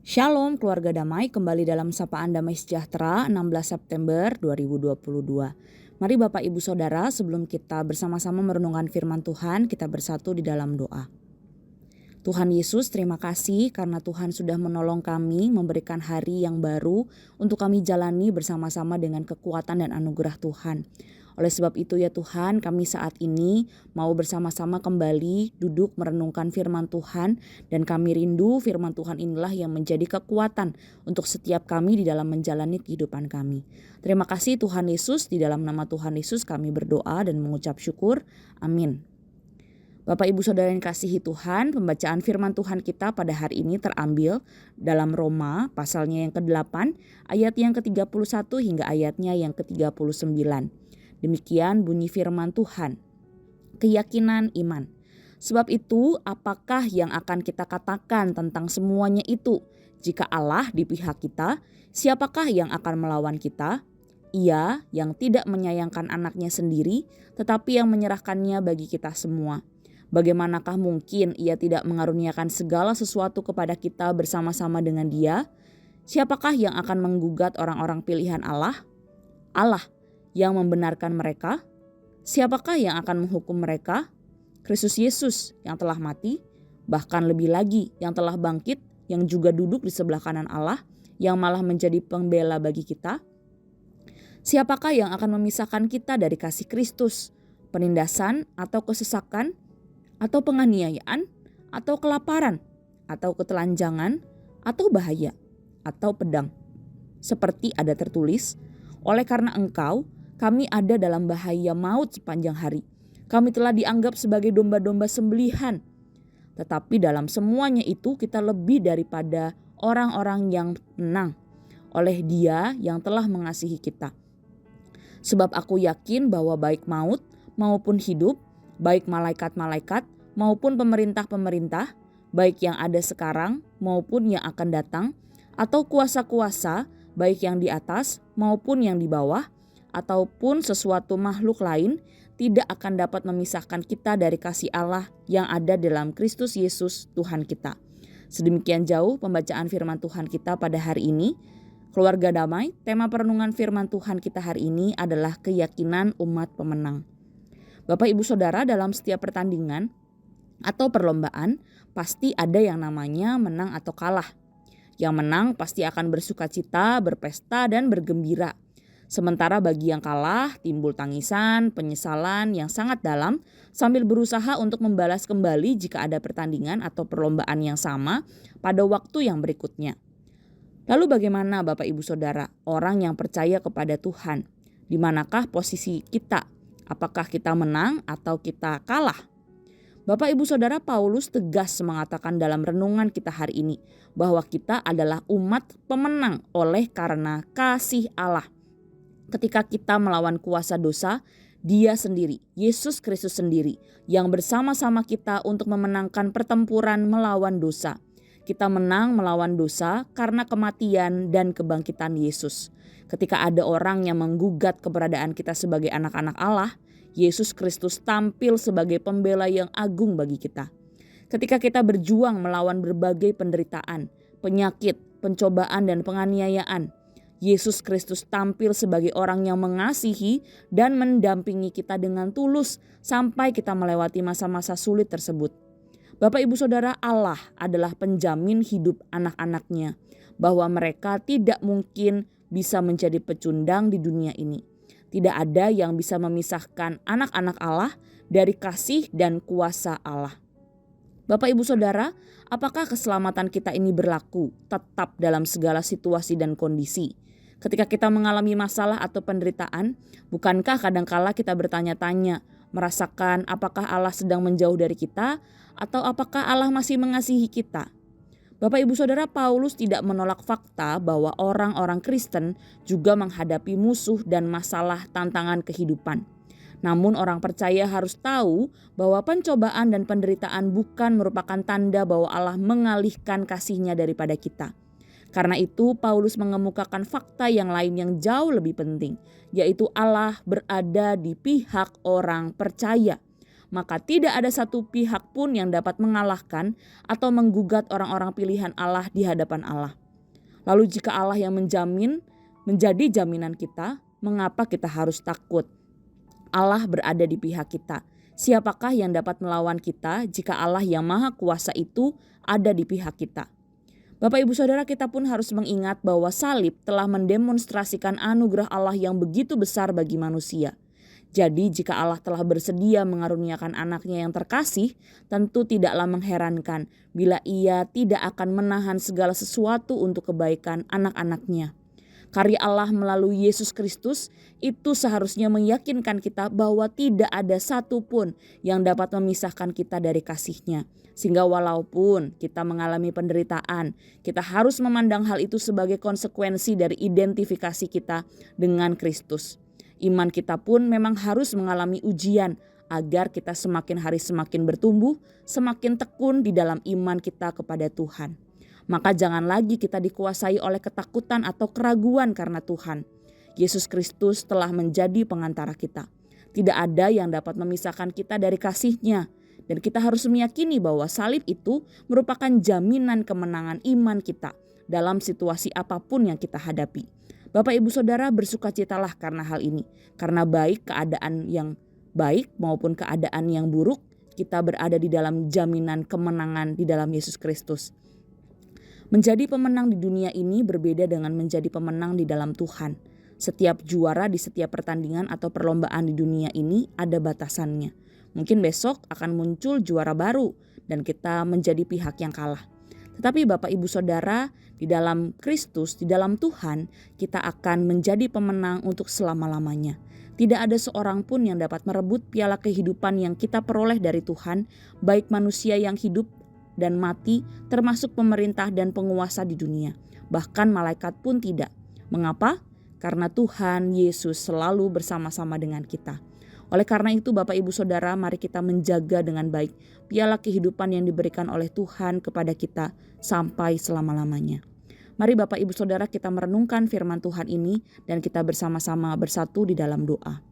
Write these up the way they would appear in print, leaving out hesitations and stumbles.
Shalom keluarga damai, kembali dalam Sapaan Damai Sejahtera 16 September 2022. Mari Bapak Ibu Saudara, sebelum kita bersama-sama merenungkan firman Tuhan, kita bersatu di dalam doa. Tuhan Yesus, terima kasih karena Tuhan sudah menolong kami, memberikan hari yang baru untuk kami jalani bersama-sama dengan kekuatan dan anugerah Tuhan. Oleh sebab itu ya Tuhan, kami saat ini mau bersama-sama kembali duduk merenungkan firman Tuhan, dan kami rindu firman Tuhan inilah yang menjadi kekuatan untuk setiap kami di dalam menjalani kehidupan kami. Terima kasih Tuhan Yesus, di dalam nama Tuhan Yesus kami berdoa dan mengucap syukur. Amin. Bapak Ibu Saudara yang kasihi Tuhan, pembacaan firman Tuhan kita pada hari ini terambil dalam Roma pasalnya yang ke-8 ayat yang ke-31 hingga ayatnya yang ke-39. Demikian bunyi firman Tuhan. Keyakinan iman. Sebab itu, apakah yang akan kita katakan tentang semuanya itu? Jika Allah di pihak kita, siapakah yang akan melawan kita? Ia yang tidak menyayangkan anaknya sendiri, tetapi yang menyerahkannya bagi kita semua. Bagaimanakah mungkin ia tidak mengaruniakan segala sesuatu kepada kita bersama-sama dengan Dia? Siapakah yang akan menggugat orang-orang pilihan Allah? Allah yang membenarkan mereka. Siapakah yang akan menghukum mereka? Kristus Yesus yang telah mati, bahkan lebih lagi yang telah bangkit, yang juga duduk di sebelah kanan Allah, yang malah menjadi pembela bagi kita. Siapakah yang akan memisahkan kita dari kasih Kristus? Penindasan atau kesesakan, atau penganiayaan, atau kelaparan, atau ketelanjangan, atau bahaya, atau pedang. Seperti ada tertulis, oleh karena Engkau, kami ada dalam bahaya maut sepanjang hari. Kami telah dianggap sebagai domba-domba sembelihan. Tetapi dalam semuanya itu kita lebih daripada orang-orang yang menang oleh Dia yang telah mengasihi kita. Sebab aku yakin bahwa baik maut maupun hidup, baik malaikat-malaikat maupun pemerintah-pemerintah, baik yang ada sekarang maupun yang akan datang, atau kuasa-kuasa, baik yang di atas maupun yang di bawah, ataupun sesuatu makhluk lain, tidak akan dapat memisahkan kita dari kasih Allah yang ada dalam Kristus Yesus Tuhan kita. Sedemikian jauh pembacaan firman Tuhan kita pada hari ini. Keluarga damai, tema perenungan firman Tuhan kita hari ini adalah keyakinan umat pemenang. Bapak Ibu Saudara, dalam setiap pertandingan atau perlombaan pasti ada yang namanya menang atau kalah. Yang menang pasti akan bersukacita, berpesta, dan bergembira. Sementara bagi yang kalah timbul tangisan, penyesalan yang sangat dalam sambil berusaha untuk membalas kembali jika ada pertandingan atau perlombaan yang sama pada waktu yang berikutnya. Lalu bagaimana Bapak Ibu Saudara, orang yang percaya kepada Tuhan? Di manakah posisi kita? Apakah kita menang atau kita kalah? Bapak Ibu Saudara, Paulus tegas mengatakan dalam renungan kita hari ini bahwa kita adalah umat pemenang oleh karena kasih Allah. Ketika kita melawan kuasa dosa, Dia sendiri, Yesus Kristus sendiri, yang bersama-sama kita untuk memenangkan pertempuran melawan dosa. Kita menang melawan dosa karena kematian dan kebangkitan Yesus. Ketika ada orang yang menggugat keberadaan kita sebagai anak-anak Allah, Yesus Kristus tampil sebagai pembela yang agung bagi kita. Ketika kita berjuang melawan berbagai penderitaan, penyakit, pencobaan, dan penganiayaan, Yesus Kristus tampil sebagai orang yang mengasihi dan mendampingi kita dengan tulus sampai kita melewati masa-masa sulit tersebut. Bapak Ibu Saudara, Allah adalah penjamin hidup anak-anaknya, bahwa mereka tidak mungkin bisa menjadi pecundang di dunia ini. Tidak ada yang bisa memisahkan anak-anak Allah dari kasih dan kuasa Allah. Bapak Ibu Saudara, apakah keselamatan kita ini berlaku tetap dalam segala situasi dan kondisi? Ketika kita mengalami masalah atau penderitaan, bukankah kadangkala kita bertanya-tanya, merasakan apakah Allah sedang menjauh dari kita atau apakah Allah masih mengasihi kita? Bapak Ibu Saudara, Paulus tidak menolak fakta bahwa orang-orang Kristen juga menghadapi musuh dan masalah tantangan kehidupan. Namun orang percaya harus tahu bahwa pencobaan dan penderitaan bukan merupakan tanda bahwa Allah mengalihkan kasih-Nya daripada kita. Karena itu Paulus mengemukakan fakta yang lain yang jauh lebih penting, yaitu Allah berada di pihak orang percaya. maka tidak ada satu pihak pun yang dapat mengalahkan atau menggugat orang-orang pilihan Allah di hadapan Allah. Lalu jika Allah yang menjadi jaminan kita, mengapa kita harus takut? Allah berada di pihak kita. Siapakah yang dapat melawan kita jika Allah yang Maha Kuasa itu ada di pihak kita? Bapak Ibu Saudara, kita pun harus mengingat bahwa salib telah mendemonstrasikan anugerah Allah yang begitu besar bagi manusia. Jadi jika Allah telah bersedia mengaruniakan anaknya yang terkasih, tentu tidaklah mengherankan bila Ia tidak akan menahan segala sesuatu untuk kebaikan anak-anaknya. Karya Allah melalui Yesus Kristus itu seharusnya meyakinkan kita bahwa tidak ada satupun yang dapat memisahkan kita dari kasih-Nya. Sehingga walaupun kita mengalami penderitaan, kita harus memandang hal itu sebagai konsekuensi dari identifikasi kita dengan Kristus. Iman kita pun memang harus mengalami ujian agar kita semakin hari semakin bertumbuh, semakin tekun di dalam iman kita kepada Tuhan. Maka jangan lagi kita dikuasai oleh ketakutan atau keraguan karena Tuhan. Yesus Kristus telah menjadi pengantara kita. Tidak ada yang dapat memisahkan kita dari kasih-Nya. Dan kita harus meyakini bahwa salib itu merupakan jaminan kemenangan iman kita dalam situasi apapun yang kita hadapi. Bapak Ibu Saudara, bersukacitalah karena hal ini. Karena baik keadaan yang baik maupun keadaan yang buruk, kita berada di dalam jaminan kemenangan di dalam Yesus Kristus. Menjadi pemenang di dunia ini berbeda dengan menjadi pemenang di dalam Tuhan. Setiap juara di setiap pertandingan atau perlombaan di dunia ini ada batasannya. Mungkin besok akan muncul juara baru dan kita menjadi pihak yang kalah. Tetapi Bapak Ibu Saudara, di dalam Kristus, di dalam Tuhan, kita akan menjadi pemenang untuk selama-lamanya. Tidak ada seorang pun yang dapat merebut piala kehidupan yang kita peroleh dari Tuhan, baik manusia yang hidup dan mati, termasuk pemerintah dan penguasa di dunia. Bahkan malaikat pun tidak. Mengapa? Karena Tuhan Yesus selalu bersama-sama dengan kita. Oleh karena itu Bapak Ibu Saudara, mari kita menjaga dengan baik piala kehidupan yang diberikan oleh Tuhan kepada kita sampai selama-lamanya. Mari Bapak Ibu Saudara, kita merenungkan firman Tuhan ini dan kita bersama-sama bersatu di dalam doa.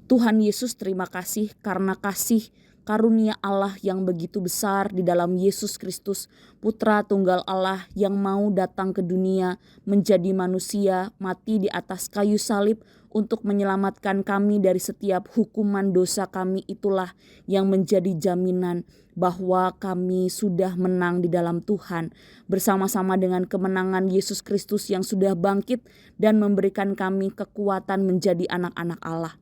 Tuhan Yesus, terima kasih karena kasih karunia Allah yang begitu besar di dalam Yesus Kristus, Putra Tunggal Allah yang mau datang ke dunia, menjadi manusia, mati di atas kayu salib untuk menyelamatkan kami dari setiap hukuman dosa kami. Itulah yang menjadi jaminan bahwa kami sudah menang di dalam Tuhan, bersama-sama dengan kemenangan Yesus Kristus yang sudah bangkit dan memberikan kami kekuatan menjadi anak-anak Allah.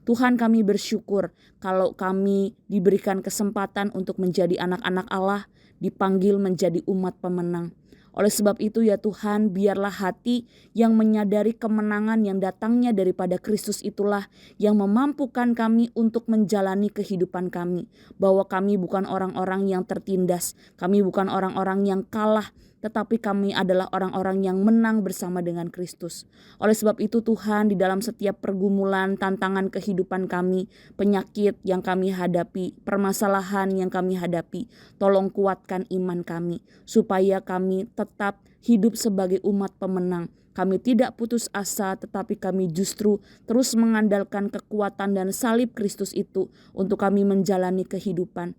Tuhan, kami bersyukur kalau kami diberikan kesempatan untuk menjadi anak-anak Allah, dipanggil menjadi umat pemenang. Oleh sebab itu ya Tuhan, biarlah hati yang menyadari kemenangan yang datangnya daripada Kristus itulah yang memampukan kami untuk menjalani kehidupan kami. Bahwa kami bukan orang-orang yang tertindas, kami bukan orang-orang yang kalah, tetapi kami adalah orang-orang yang menang bersama dengan Kristus. Oleh sebab itu Tuhan, di dalam setiap pergumulan, tantangan kehidupan kami, penyakit yang kami hadapi, permasalahan yang kami hadapi, tolong kuatkan iman kami, supaya kami tetap hidup sebagai umat pemenang. Kami tidak putus asa, tetapi kami justru terus mengandalkan kekuatan dan salib Kristus itu untuk kami menjalani kehidupan.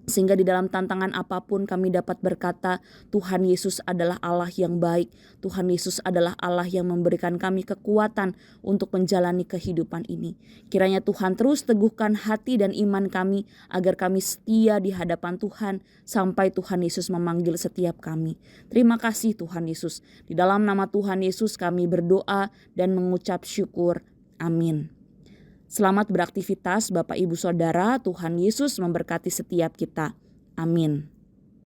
Sehingga di dalam tantangan apapun kami dapat berkata, Tuhan Yesus adalah Allah yang baik. Tuhan Yesus adalah Allah yang memberikan kami kekuatan untuk menjalani kehidupan ini. Kiranya Tuhan terus teguhkan hati dan iman kami agar kami setia di hadapan Tuhan sampai Tuhan Yesus memanggil setiap kami. Terima kasih Tuhan Yesus. Di dalam nama Tuhan Yesus kami berdoa dan mengucap syukur. Amin. Selamat beraktivitas Bapak Ibu Saudara, Tuhan Yesus memberkati setiap kita. Amin.